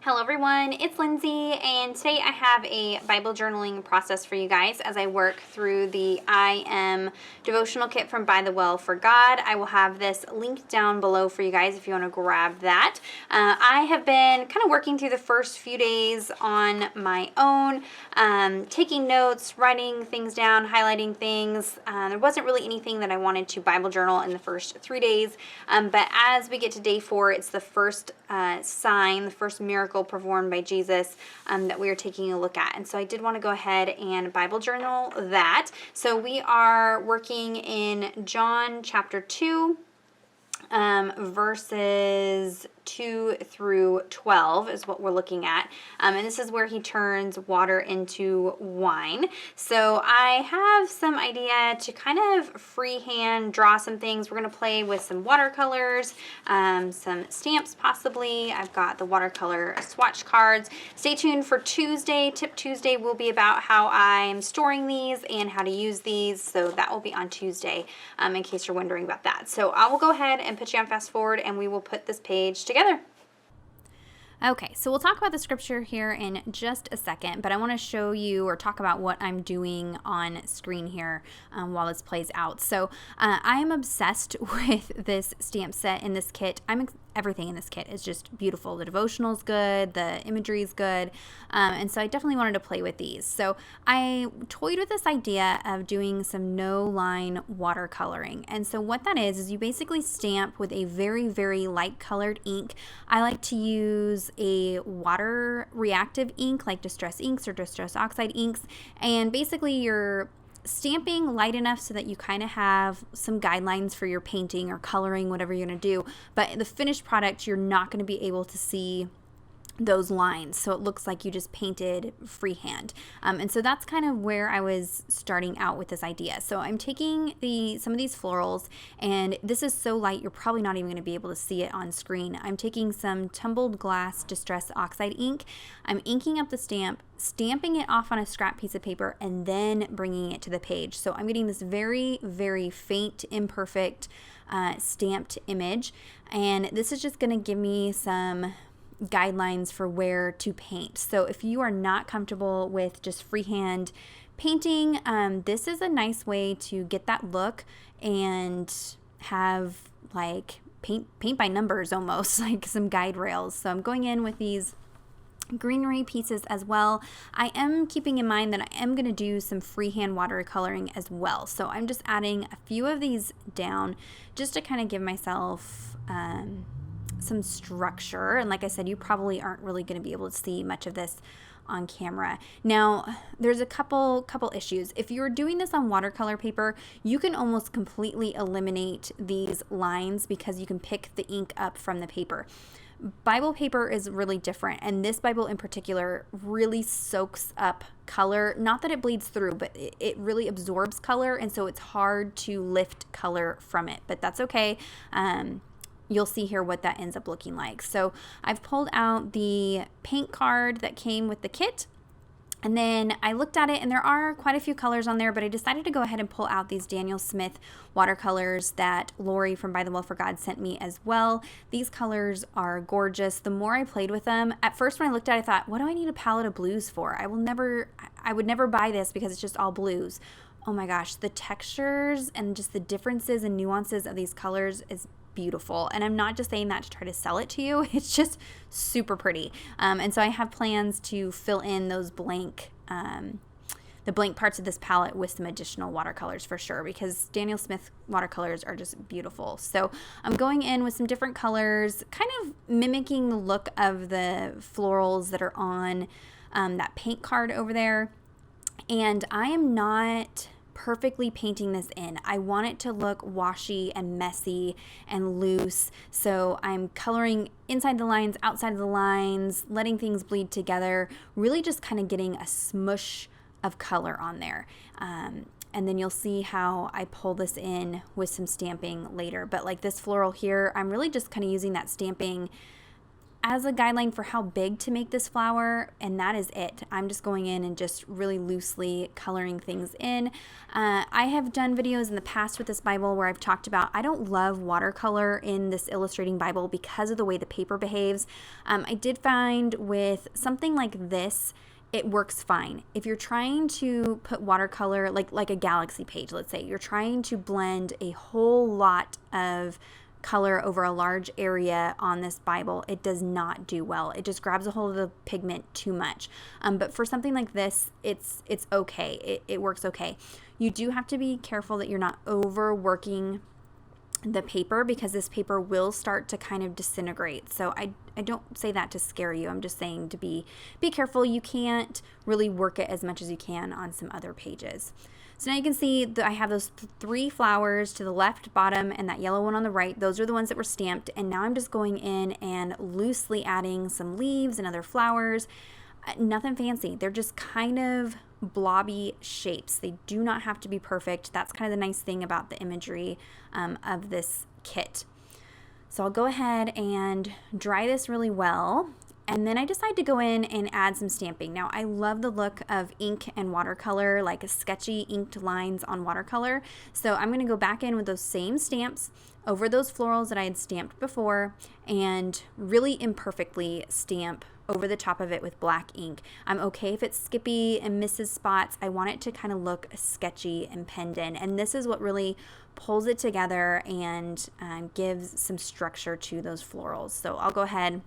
Hello everyone, it's Lindsay, and today I have a Bible journaling process for you guys as I work through the I Am devotional kit from ByTheWell4God. I will have this linked down below for you guys if you want to grab that. I have been kind of working through the first few days on my own, taking notes, writing things down, highlighting things. There wasn't really anything that I wanted to Bible journal in the first 3 days, but as we get to day 4, it's the first sign, the first miracle performed by Jesus that we are taking a look at. And so I did want to go ahead and Bible journal that. So we are working in John chapter 2, verses 2 through 12 is what we're looking at. And this is where he turns water into wine. So I have some idea to kind of freehand draw some things. We're going to play with some watercolors, some stamps possibly. I've got the watercolor swatch cards. Stay tuned for Tuesday. Tip Tuesday will be about how I'm storing these and how to use these. So that will be on Tuesday, in case you're wondering about that. So I will go ahead and put you on fast forward and we will put this page together. Okay, so we'll talk about the scripture here in just a second, but I want to show you or talk about what I'm doing on screen here while this plays out. So I am obsessed with this stamp set in this kit. Everything in this kit is just beautiful. The devotional is good, the imagery is good, and so I definitely wanted to play with these. So I toyed with this idea of doing some no-line watercoloring, and so what that is you basically stamp with a very, very light colored ink. I like to use a water reactive ink like Distress Inks or Distress Oxide inks, and basically you're stamping light enough so that you kind of have some guidelines for your painting or coloring, whatever you're going to do. But the finished product, you're not going to be able to see those lines, so it looks like you just painted freehand. And so that's kind of where I was starting out with this idea. So I'm taking some of these florals, and this is so light you're probably not even going to be able to see it on screen. I'm taking some tumbled glass Distress Oxide ink. I'm inking up the stamp, stamping it off on a scrap piece of paper, and then bringing it to the page. So I'm getting this very, very faint, imperfect stamped image, and this is just going to give me some guidelines for where to paint. So if you are not comfortable with just freehand painting, this is a nice way to get that look and have like paint by numbers almost, like some guide rails. So I'm going in with these greenery pieces as well. I am keeping in mind that I am going to do some freehand watercoloring as well. So I'm just adding a few of these down just to kind of give myself some structure. And like I said, you probably aren't really going to be able to see much of this on camera. Now, there's a couple issues. If you're doing this on watercolor paper, you can almost completely eliminate these lines because you can pick the ink up from the paper. Bible paper is really different, and this Bible in particular really soaks up color. Not that it bleeds through, but it really absorbs color, and so it's hard to lift color from it, but that's okay. You'll see here what that ends up looking like. So I've pulled out the paint card that came with the kit, and then I looked at it, and there are quite a few colors on there, but I decided to go ahead and pull out these Daniel Smith watercolors that Lori from ByTheWell4God sent me as well. These colors are gorgeous. The more I played with them, at first when I looked at it, I thought, what do I need a palette of blues for? I would never buy this because it's just all blues. Oh my gosh, the textures and just the differences and nuances of these colors is beautiful. And I'm not just saying that to try to sell it to you. It's just super pretty. And so I have plans to fill in those blank parts of this palette with some additional watercolors for sure, because Daniel Smith watercolors are just beautiful. So I'm going in with some different colors, kind of mimicking the look of the florals that are on that paint card over there. And I am not perfectly painting this in. I want it to look washy and messy and loose. So I'm coloring inside the lines, outside of the lines, letting things bleed together, really just kind of getting a smush of color on there. And then you'll see how I pull this in with some stamping later. But like this floral here, I'm really just kind of using that stamping. as a guideline for how big to make this flower, and that is it. I'm just going in and just really loosely coloring things in. I have done videos in the past with this Bible where I've talked about I don't love watercolor in this illustrating Bible because of the way the paper behaves. I did find with something like this, it works fine. If you're trying to put watercolor, like a galaxy page, let's say, you're trying to blend a whole lot of color over a large area on this Bible, it does not do well. It just grabs a hold of the pigment too much. But for something like this, it's okay. It works okay. You do have to be careful that you're not overworking the paper, because this paper will start to kind of disintegrate. So I don't say that to scare you. I'm just saying to be careful. You can't really work it as much as you can on some other pages. So now you can see that I have those 3 flowers to the left, bottom, and that yellow one on the right. Those are the ones that were stamped. And now I'm just going in and loosely adding some leaves and other flowers. Nothing fancy. They're just kind of blobby shapes. They do not have to be perfect. That's kind of the nice thing about the imagery of this kit. So I'll go ahead and dry this really well. And then I decide to go in and add some stamping. Now, I love the look of ink and watercolor, like a sketchy inked lines on watercolor. So I'm going to go back in with those same stamps over those florals that I had stamped before and really imperfectly stamp over the top of it with black ink. I'm okay if it's skippy and misses spots. I want it to kind of look sketchy and penned in. And this is what really pulls it together and gives some structure to those florals. So I'll go ahead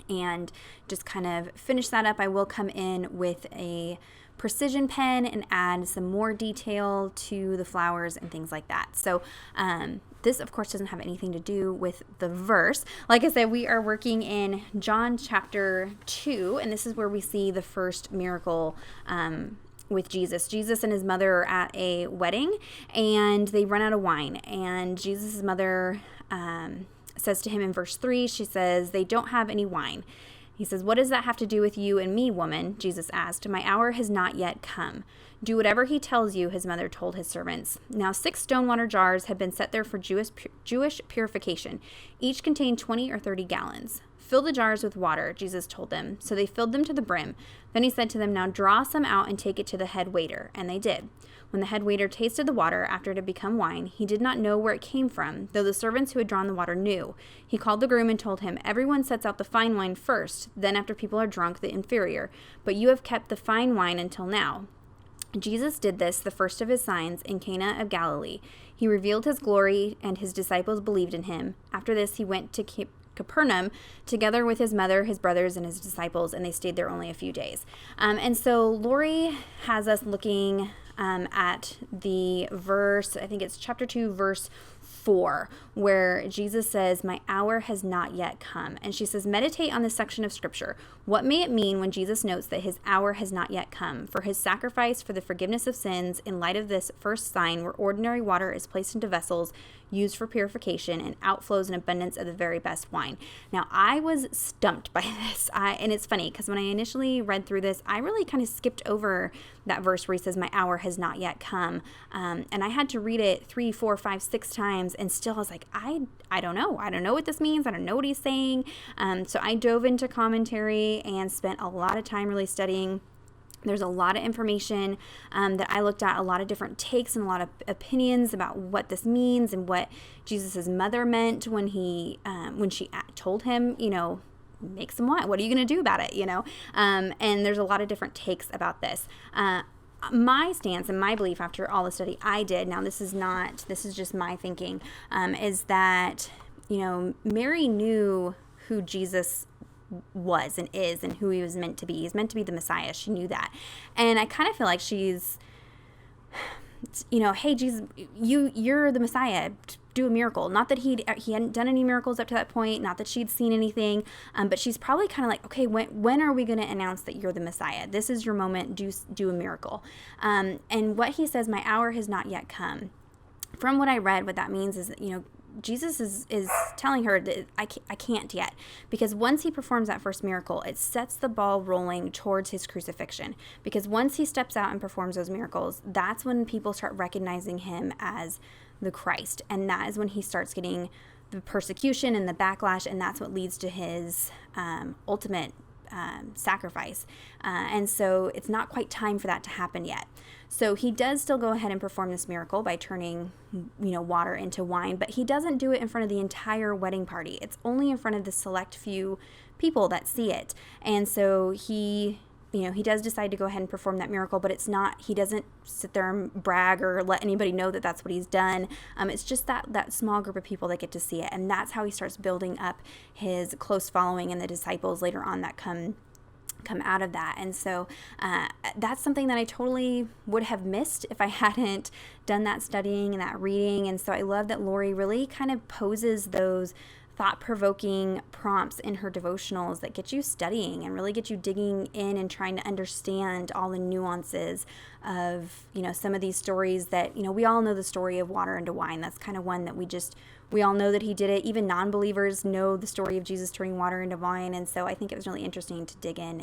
and just kind of finish that up. I will come in with a precision pen and add some more detail to the flowers and things like that. So this, of course, doesn't have anything to do with the verse. Like I said, we are working in John chapter 2, and this is where we see the first miracle with Jesus. Jesus and his mother are at a wedding, and they run out of wine. And Jesus' mother says to him in verse 3, she says, "They don't have any wine." He says, "What does that have to do with you and me, woman?" Jesus asked. "My hour has not yet come. Do whatever he tells you," his mother told his servants. Now 6 stone water jars had been set there for Jewish purification. Each contained 20 or 30 gallons. "Fill the jars with water," Jesus told them. So they filled them to the brim. Then he said to them, "Now draw some out and take it to the head waiter." And they did. When the head waiter tasted the water after it had become wine, he did not know where it came from, though the servants who had drawn the water knew. He called the groom and told him, "Everyone sets out the fine wine first, then after people are drunk, the inferior. But you have kept the fine wine until now." Jesus did this, the first of his signs, in Cana of Galilee. He revealed his glory, and his disciples believed in him. After this, he went to Capernaum together with his mother, his brothers, and his disciples, and they stayed there only a few days. And so Lori has us looking at the verse, I think it's chapter 2, verse 4, where Jesus says, "My hour has not yet come." And she says, meditate on this section of scripture. What may it mean when Jesus notes that his hour has not yet come? For his sacrifice for the forgiveness of sins, in light of this first sign where ordinary water is placed into vessels used for purification and outflows an abundance of the very best wine. Now, I was stumped by this. And it's funny because when I initially read through this, I really kind of skipped over that verse where he says, "My hour has not yet come." And I had to read it 3, 4, 5, 6 times, and still I was like, I don't know. I don't know what this means. I don't know what he's saying. So I dove into commentary and spent a lot of time really studying. There's a lot of information that I looked at, a lot of different takes and a lot of opinions about what this means and what Jesus' mother meant when she told him, make some wine. What are you going to do about it? And there's a lot of different takes about this. My stance and my belief after all the study I did, now this is just my thinking, is that, Mary knew who Jesus was and is and who he was meant to be. He's meant to be the Messiah. She knew that. And I kind of feel like she's, hey, Jesus, you're the Messiah. Do a miracle. Not that he hadn't done any miracles up to that point, not that she'd seen anything, but she's probably kind of like, okay, when are we going to announce that you're the Messiah? This is your moment. Do a miracle. And what he says, "My hour has not yet come." From what I read, what that means is that, Jesus is telling her that I can't yet, because once he performs that first miracle, it sets the ball rolling towards his crucifixion. Because once he steps out and performs those miracles, that's when people start recognizing him as the Christ, and that is when he starts getting the persecution and the backlash, and that's what leads to his ultimate sacrifice. And so it's not quite time for that to happen yet. So he does still go ahead and perform this miracle by turning, water into wine, but he doesn't do it in front of the entire wedding party. It's only in front of the select few people that see it. And so he does decide to go ahead and perform that miracle, but he doesn't sit there and brag or let anybody know that that's what he's done. It's just that small group of people that get to see it. And that's how he starts building up his close following and the disciples later on that come out of that. And so that's something that I totally would have missed if I hadn't done that studying and that reading. And so I love that Lori really kind of poses those thought-provoking prompts in her devotionals that get you studying and really get you digging in and trying to understand all the nuances of, some of these stories that, we all know the story of water into wine. That's kind of one that we all know that he did it. Even non-believers know the story of Jesus turning water into wine. And so I think it was really interesting to dig in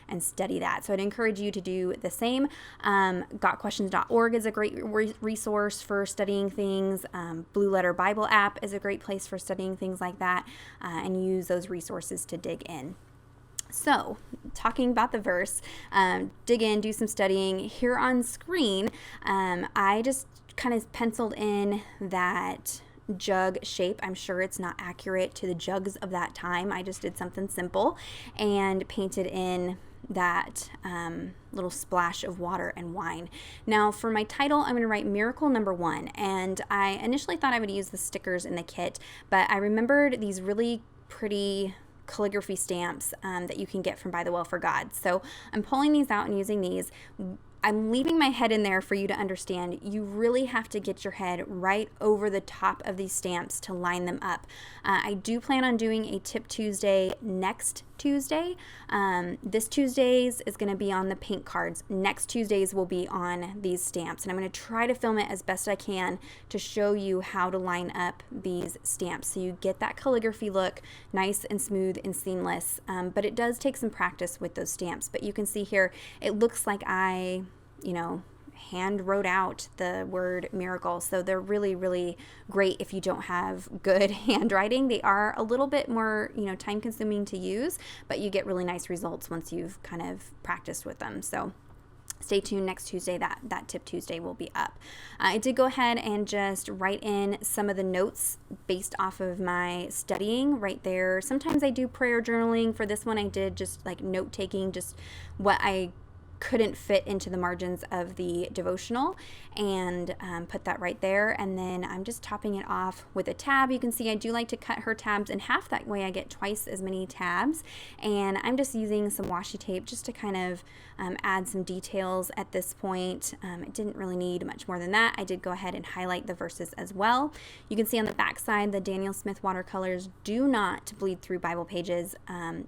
and study that. So I'd encourage you to do the same. GotQuestions.org is a great resource for studying things. Blue Letter Bible app is a great place for studying things like that, and use those resources to dig in. So, talking about the verse, dig in, do some studying. Here on screen, I just kind of penciled in that jug shape. I'm sure it's not accurate to the jugs of that time. I just did something simple and painted in that little splash of water and wine. Now for my title, I'm going to write Miracle Number 1. And I initially thought I would use the stickers in the kit, but I remembered these really pretty calligraphy stamps that you can get from ByTheWell4God. So I'm pulling these out and using these. I'm leaving my head in there for you to understand. You really have to get your head right over the top of these stamps to line them up. I do plan on doing a Tip Tuesday next Tuesday. This Tuesday's is going to be on the paint cards. Next Tuesday's will be on these stamps. And I'm going to try to film it as best I can to show you how to line up these stamps so you get that calligraphy look nice and smooth and seamless. But it does take some practice with those stamps. But you can see here, it looks like I hand wrote out the word miracle. So they're really, really great if you don't have good handwriting. They are a little bit more, time consuming to use, but you get really nice results once you've kind of practiced with them. So stay tuned next Tuesday. That Tip Tuesday will be up. I did go ahead and just write in some of the notes based off of my studying right there. Sometimes I do prayer journaling. For this one, I did just like note taking, just what I couldn't fit into the margins of the devotional, and put that right there. And then I'm just topping it off with a tab. You can see I do like to cut her tabs in half. That way I get twice as many tabs. And I'm just using some washi tape just to kind of add some details at this point. It didn't really need much more than that. I did go ahead and highlight the verses as well. You can see on the back side the Daniel Smith watercolors do not bleed through Bible pages.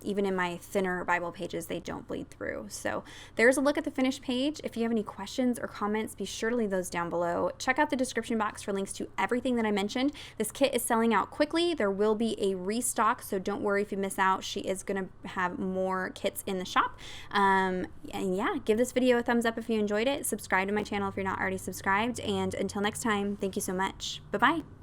Even in my thinner Bible pages, they don't bleed through. So there's a look at the finished page. If you have any questions or comments, be sure to leave those down below. Check out the description box for links to everything that I mentioned. This kit is selling out quickly. There will be a restock, so don't worry if you miss out. She is going to have more kits in the shop. And yeah, give this video a thumbs up if you enjoyed it. Subscribe to my channel if you're not already subscribed. And until next time, thank you so much. Bye-bye.